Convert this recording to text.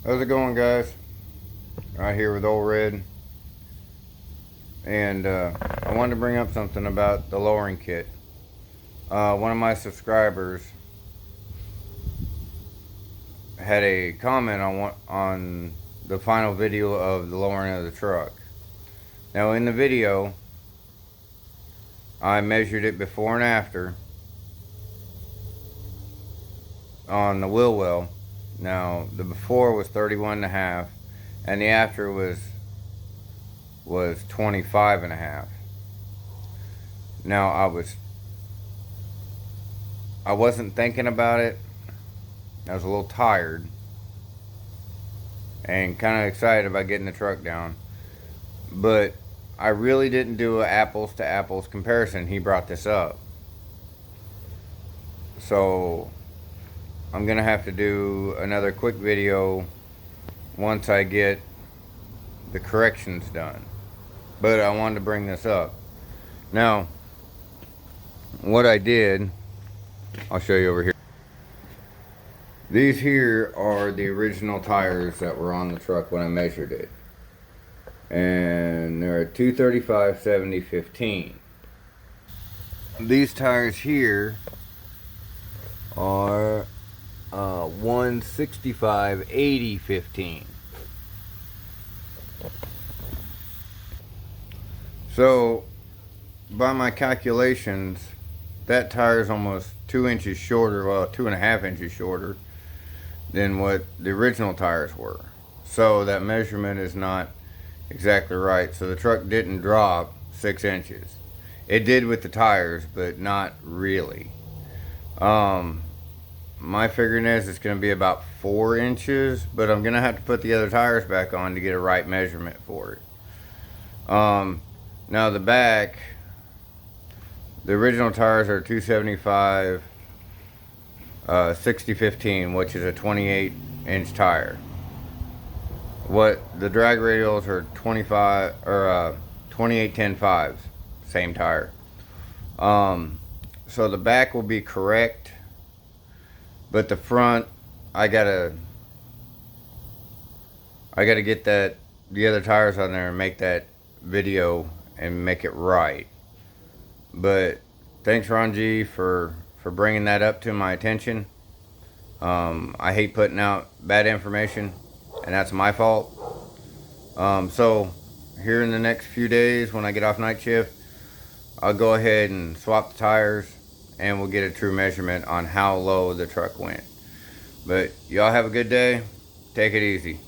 How's it going, guys? Right here with Old Red. And I wanted to bring up something about the lowering kit. One of my subscribers had a comment on the final video of the lowering of the truck. Now in the video, I measured it before and after on the wheel well. Now the before was 31.5 and the after was 25.5. Now I wasn't thinking about it. I was a little tired and kind of excited about getting the truck down, but I really didn't do an apples to apples comparison. He brought this up, so I'm gonna have to do another quick video once I get the corrections done. But I wanted to bring this up. Now, what I did, I'll show you over here. These here are the original tires that were on the truck when I measured it. And they're a 235 70 15. These tires here are 165 80 15. So, by my calculations, that tire is almost 2 inches shorter, well, 2.5 inches shorter than what the original tires were. So that measurement is not exactly right. So the truck didn't drop 6 inches. It did with the tires, but not really. My figuring is it's going to be about 4 inches, but I'm going to have to put the other tires back on to get a right measurement for it. Now the back, the original tires are 275 60 15, which is a 28 inch tire. What the drag radials are 25 or 28 10 5s, same tire. So the back will be correct, but the front, I gotta get the other tires on there and make that video and make it right. But thanks, Ron G, for bringing that up to my attention. I hate putting out bad information, and that's my fault. So here in the next few days when I get off night shift, I'll go ahead and swap the tires and we'll get a true measurement on how low the truck went. But y'all have a good day. Take it easy.